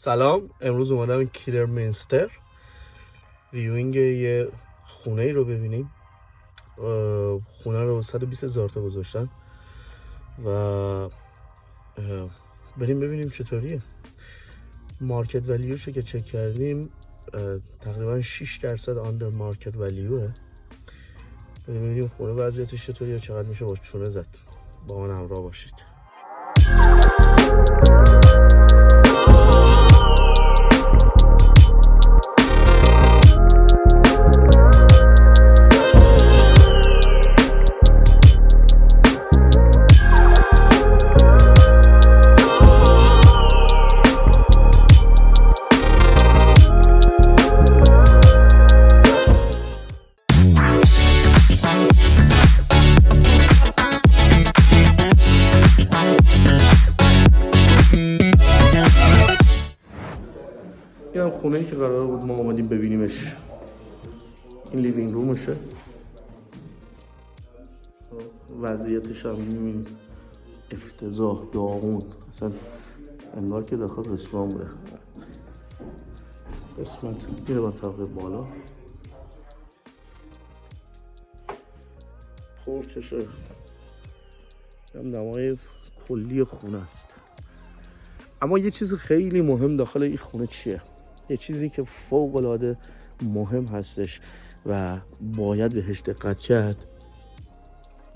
سلام، امروز اومدم کیلرمینستر ویوینگ یه خونه ای رو ببینیم. خونه رو 120,000 تا گذاشتن و بریم ببینیم چطوریه. مارکت ولیوشو که چک کردیم تقریبا 6% آندر مارکت ولیوه. بریم ببینیم خونه وضعیتش چطوریه، چقدر میشه با چونه زد. با من همراه باشید. این هم خونه‌ای که قرار بود ما اومدیم ببینیمش. این لیوینگ رومشه. وضعیتش هم می‌بینید افتضاح، داغون، اصلا انگار که داخل رستوران بوده. قسمت میره با طبقه بالا، پورچشه، هم دمای کلی خونه است. اما یه چیز خیلی مهم داخل این خونه چیه؟ یه چیزی که فوق العاده مهم هستش و باید بهش دقت کرد،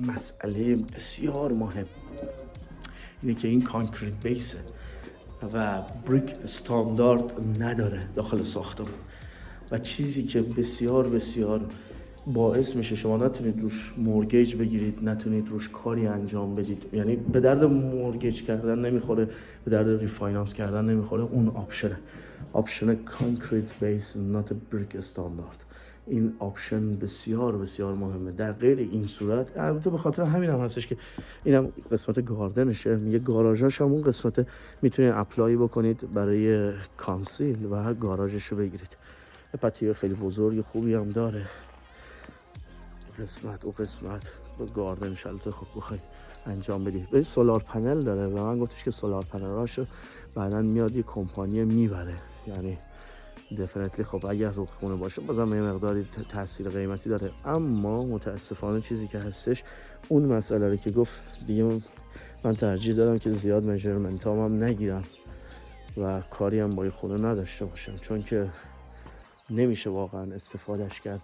مسئله بسیار مهم اینه که این کانکریت بیسه و بریک استاندارد نداره داخل ساختمون و چیزی که بسیار بسیار باعث میشه شما نتونید روش مورگیج بگیرید، نتونید روش کاری انجام بدید. یعنی به درد مورگیج کردن نمیخوره، به درد ریفایننس کردن نمیخوره. اون آپشن کانکریت بیس نات بریک استاندارد. این آپشن بسیار بسیار مهمه. در غیر این صورت، البته به خاطر همین هم هستش که اینم قسمت گاردنشه، میگه گاراژاش هم اون قسمت میتونید اپلای بکنید برای کانسیل و گاراژشو بگیرید. پتیه خیلی بزرگ خوبی هم داره. قسمت با گاردنش البته خب بخوای انجام بدی. به سولار پنل داره و من گفتش که سولار پنلاشو بعداً میاد یه کمپانی میبره. یعنی دفنتلی خب اگر رو خونه باشه بازم یه مقداری تاثیر قیمتی داره، اما متاسفانه چیزی که هستش اون مسئله رو که گفت دیگه من ترجیح دارم که زیاد میجرمنت هم نگیرم و کاری هم با این خونه نداشته باشم، چون که نمیشه واقعا استفادهش کرد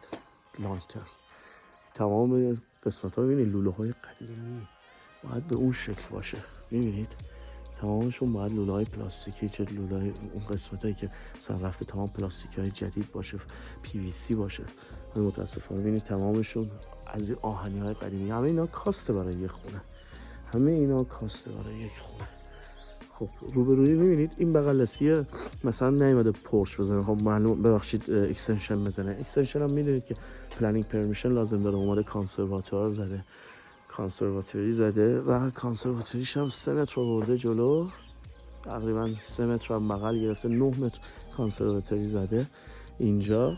لانگ ترم. تمام قسمت ها میبینید لوله های قدیمی باید به اون شکل باشه. میبینید تمامشون باید لوله های پلاستیکی، چه لوله های اون قسمت هایی که سر رفته تمام پلاستیکی های جدید باشه، پی وی سی باشه. متاسفانه میبینید تمامشون از این آهنی های قدیمی. همه اینا کاسته برای یک خونه. خب روبروی میبینید این بغلسیه مثلا نیومده پورچ بزنه، خب معلوم ببخشید اکستنشن بزنه. اکستنشن هم میدونید که پلنینگ پرمیشن لازم داره. اومده کانسرواتوری زده و کانسرواتوریش هم 3 متر آورده جلو، تقریبا 3 متر هم بغل گرفته، 9 متر کانسرواتوری زده. اینجا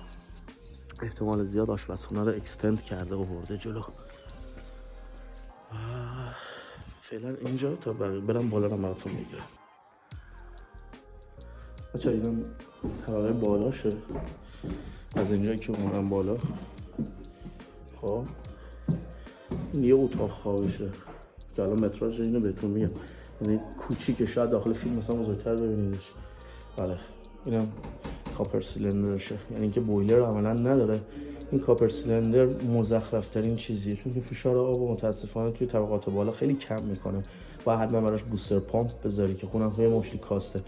احتمال زیاد آشپزخونه رو اکستند کرده و برده جلو. فعلا اینجا تا برم بالا رو براتون میگیرم. بچه اینم طبقه بالاشه. از اینجایی که اومدم بالا، خب این یه اتاق خوابشه که الان متراژ اینو بهتون میگم، یعنی کوچیکه، شاید داخل فیلم مثلا بزرگتر ببینیدش. بله اینم کاپر سیلندرشه، یعنی اینکه بویلر عملا نداره. این کاپر سیلندر مزخرف ترین چیزیه، چون که فشار آب متاسفانه توی طبقات بالا خیلی کم میکنه. باید حتما براش بوستر پامپ بذاری که خونم توی مشتی کاسته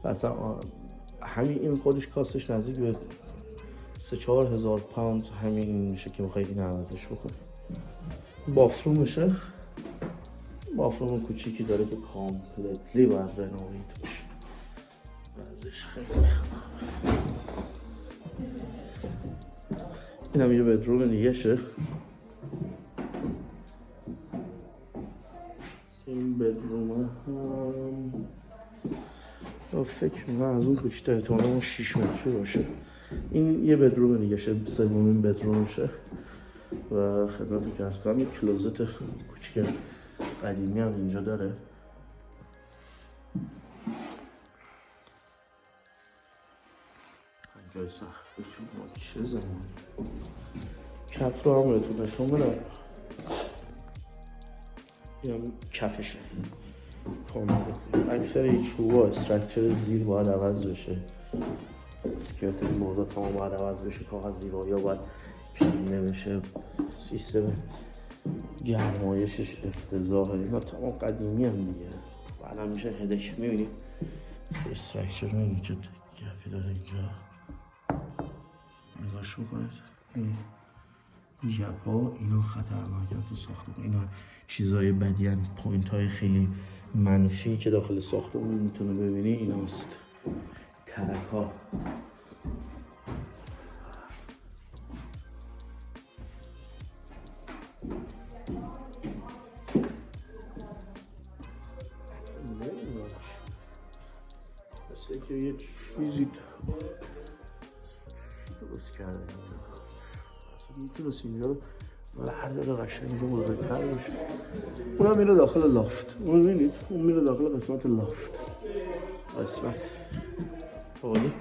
و اصلا همین این خودش کاستش نزدیک به 3-4 هزار پوند همین میشه که بخوای این عوضش بکنی. بافروم کوچیکی داره که کامپلتلی باید رنوویت بشه. بعضش خیلی خرابه. این هم یه بدروم دیگه شه. این بدروم هم فکر میکنم از اون کوچیک‌تر، احتمالاً 6 متری باشه. این یه بدروم دیگه شه، سومین بدرومشه و خدمتی که عرض کنم یه کلوزت کوچیک قدیمی هم اینجا داره. جای سخت چه زمان کف رو هم بهتون نشون بدم. این هم کفشه کامل. اکثر این چوبا استرکچر زیر باید عوض بشه، اسکرت این بوردا تمام باید عوض بشه، کاغذ زیبایی ها باید کنده بشه، سیستم گرمایشش افتضاحه. اینا تمام قدیمی هم دیگه، بعد هم میشه هدک. میبینی استرکچر میبینی چه گپی داره اینجا، نگاش بکنید. گپ ها اینا خطرناکن تو ساختمون. اینا چیزای بدی هن، پوینت های خیلی منفی که داخل ساختمون میتونه ببینی ایناست. ترک ها مثل که یه چیزی درست کرده اینجا. اصلا میتونست اینجا رو برداره قشنگ اینجا بزرگتر بشه. اونم میره داخل لافت. اون میبینید؟ اون میره داخل قسمت لافت. قسمت حالی.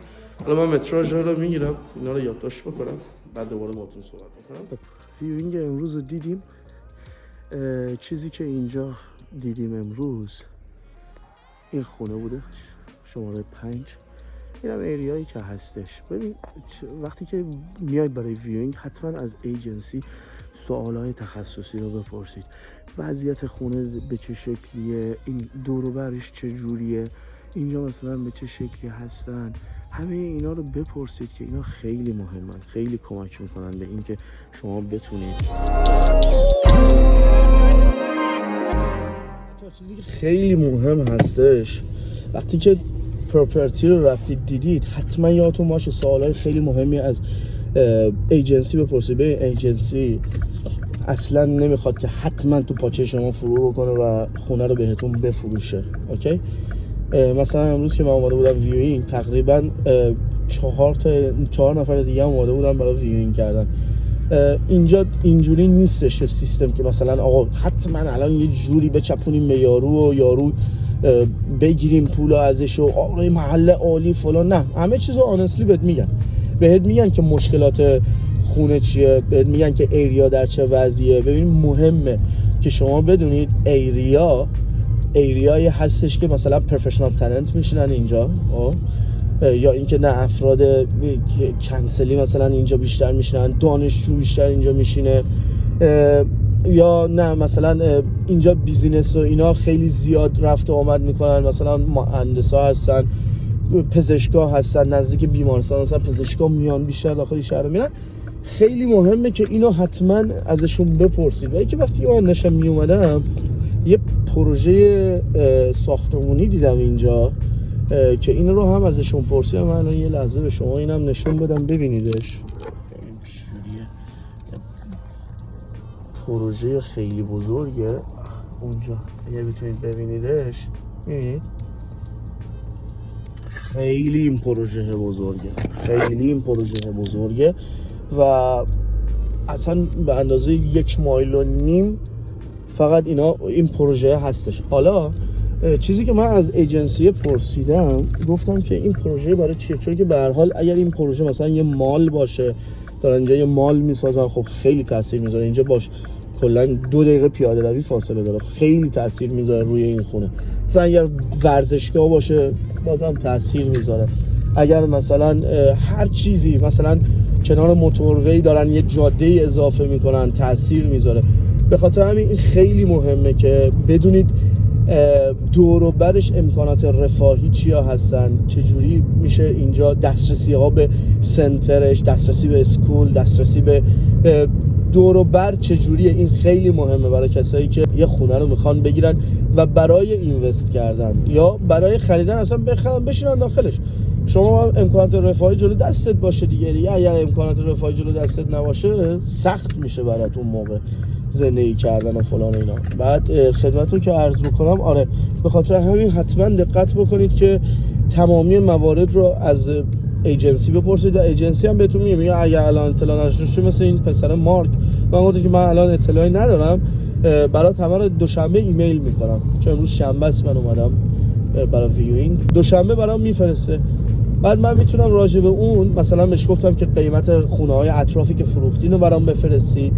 حالا من متراژ رو میگیرم، اینا رو یادداشت بکنم، بعد دوباره باهاتون صحبت میکنم. ویوینگ امروز رو دیدیم. چیزی که اینجا دیدیم امروز این خونه بوده، شماره 5. این هم ایریایی که هستش. ببین وقتی که میای برای ویوینگ حتما از ایجنسی سوالای تخصصی رو بپرسید. وضعیت خونه به چه شکلیه، این دور و برش چه جوریه، اینجا مثلا به چه شکلی هستن، همه اینا رو بپرسید که اینا خیلی مهمن، خیلی کمک میکنن به اینکه شما بتونید. چیزی که خیلی مهم هستش وقتی که پراپرتی رو رفتید دیدید، حتما یادتون باشه سوالای خیلی مهمی از ایجنسی بپرسید. به ایجنسی اصلا نمیخواد که حتما تو پاچه شما فرو بکنه و خونه رو بهتون بفروشه. اوکی؟ مثلا امروز که من اومده بودم ویوینگ، تقریبا 4 نفر دیگه هم اومده بودن برای ویوینگ کردن. اینجا اینجوری نیستش که سیستم که مثلا آقا حتما الان یه جوری بچپونیم به یارو و یارو بگیریم پول ازش و آره محله عالی فلان. نه، همه چیزو آنستلی بهت میگن که مشکلات خونه چیه، بهت میگن که ایریا در چه وضعیه. ببین مهمه که شما بدونید ایریایی هستش که مثلا پروفشنال تالنت میشینن اینجا، یا اینکه نه افراد کنسلی مثلا اینجا بیشتر میشینن، دانشجو بیشتر اینجا میشینه، یا نه مثلا اینجا بیزینس و اینا خیلی زیاد رفت و آمد میکنن، مثلا مهندسا هستن، پزشکا هستن، نزدیک بیمارستان مثلا پزشکا میان بیشتر داخل شهر میرن. خیلی مهمه که اینو حتما ازشون بپرسید. و اینکه وقتی من نشم میومدم یه پروژه ساختمونی دیدم اینجا که این رو هم ازشون پرسیدم. من الان یه لحظه به شما اینم نشون بدم ببینیدش. پروژه خیلی بزرگه اونجا، اگه بتونید ببینیدش. میبینید خیلی این پروژه بزرگه و اصلا به اندازه 1.5 مایل فقط این پروژه هستش. حالا چیزی که من از ایجنسی پرسیدم، گفتم که این پروژه برای چیه؟ چون که به هر حال اگر این پروژه مثلا یه مال باشه، دارن اینجا یه مال میسازن، خب خیلی تاثیر میذاره. اینجا باش کلا 2 دقیقه پیاده روی فاصله داره، خیلی تاثیر میذاره روی این خونه. مثلا اگر ورزشگاه باشه بازم تاثیر میذاره. اگر مثلا هر چیزی، مثلا کنار موتوروی دارن یه جاده اضافه میکنن، تاثیر میذاره. به خاطر همین این خیلی مهمه که بدونید دور و برش امکانات رفاهی چیا هستن، چجوری میشه اینجا دسترسی ها به سنترش، دسترسی به اسکول، دسترسی به دور و بر چجوریه. این خیلی مهمه برای کسایی که یه خونه رو میخوان بگیرن و برای اینوست کردن یا برای خریدن اصلا بخرن بشینن داخلش. شما امکانات رفاهی جلو دستت باشه دیگه. اگر امکانات رفاهی جلو دستت نباشه سخت میشه براتون موقع زندگی کردن و فلان اینا. بعد خدمتتون که عرض بکنم، آره به خاطر همین حتما دقت بکنید که تمامی موارد رو از ایجنسی بپرسید و ایجنسی هم بهتون میگه اگر الان اطلاع نداشته، مثل این پسر مارک من گفتم که من الان اطلاعی ندارم، برات همه رو دوشنبه ایمیل میکنم، چون امروز شنبه است من اومدم برای ویوینگ، دوشنبه برام میفرسته. بعد من میتونم راجع به اون مثلا بهش گفتم که قیمت خونه های اطرافی که فروختین رو برام بفرستید،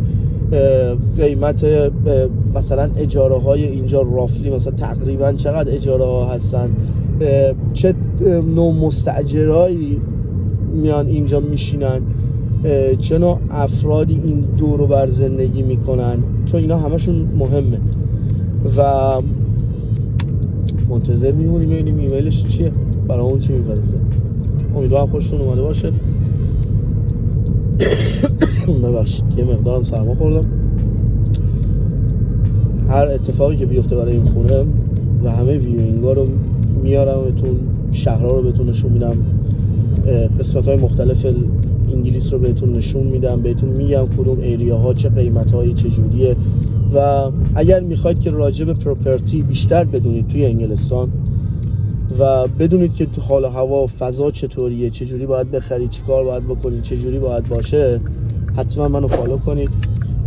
قیمت مثلا اجاره های اینجا رافلی مثلا تقریبا چقدر اجاره ها هستن، چه نوع مستاجرایی میان اینجا میشینن، چه نوع افرادی این دور و بر زندگی میکنن، چون اینا همشون مهمه و منتظر میمونیم ببینیم ایمیلش چیه، برای اون چی میفرسته. امیدوارم خوشتون اومده باشه. ببخشید یه مقدارم سرما خوردم. هر اتفاقی که بیفته برای این خونه و همه ویوینگا رو میارم بهتون، شهرها رو بهتون نشون میدم، قسمت‌های مختلف انگلیس رو بهتون نشون میدم، بهتون میگم کدوم ایریاها چه قیمت‌هایی چجوریه و اگر میخواید که راجع به پروپرتی بیشتر بدونید توی انگلستان و بدونید که تو حال و هوا و فضا چطوریه، چجوری باید بخرید، چیکار باید بکنید، چجوری باید باشه، حتما منو فالو کنید.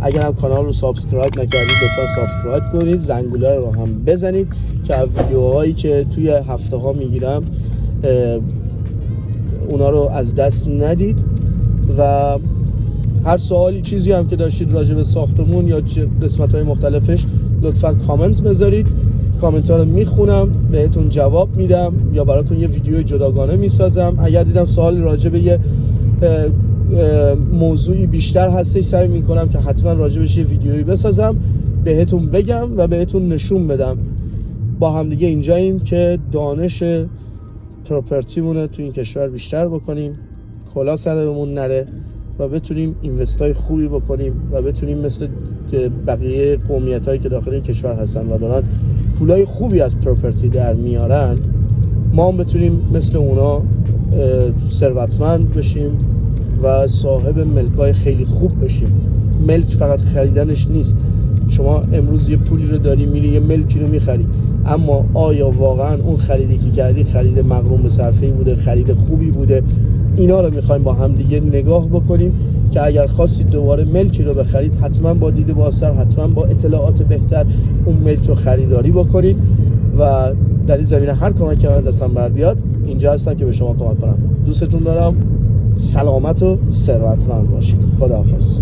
اگر هم کانال رو سابسکرایب نکردید لطفا سابسکرایب کنید، زنگوله رو هم بزنید که ویدیوهایی که توی هفته ها میگیرم اونا رو از دست ندید و هر سوالی چیزی هم که داشتید راجع به ساختمون یا قسمت‌های مختلفش لطفا کامنت بذارید، کامنت ها رو میخونم بهتون جواب میدم یا براتون یه ویدیو جداگانه میسازم. اگر دیدم سوال راجع به یه موضوعی بیشتر هستش سعی میکنم که حتما راجبش یه ویدیویی بسازم بهتون بگم و بهتون نشون بدم. با هم دیگه اینجاییم که دانش پروپرتیمونه تو این کشور بیشتر بکنیم، کلا سرمون نره و بتونیم اینوستای خوبی بکنیم و بتونیم مثل بقیه قومیت‌هایی که داخل این کشور هستن و دارن پولای خوبی از پروپرتی در میارن، ما هم بتونیم مثل اونا ثروتمند بشیم و صاحب ملکای خیلی خوب بشیم. ملک فقط خریدنش نیست. شما امروز یه پولی رو داری میری یه ملکی رو میخری، اما آیا واقعا اون خریدی که کردی خرید مغروم به صرفه‌ای بوده، خرید خوبی بوده؟ اینا رو میخوایم با هم دیگه نگاه بکنیم که اگر خواستید دوباره ملکی رو بخرید حتما با دید بازتر، حتما با اطلاعات بهتر اون ملک رو خریداری بکنید و در این زمینه هر کمکی که من از دستم بر بیاد اینجا هستم که به شما کمک کنم. دوستتون دارم. سلامت و ثروتمند باشید. خداحافظ.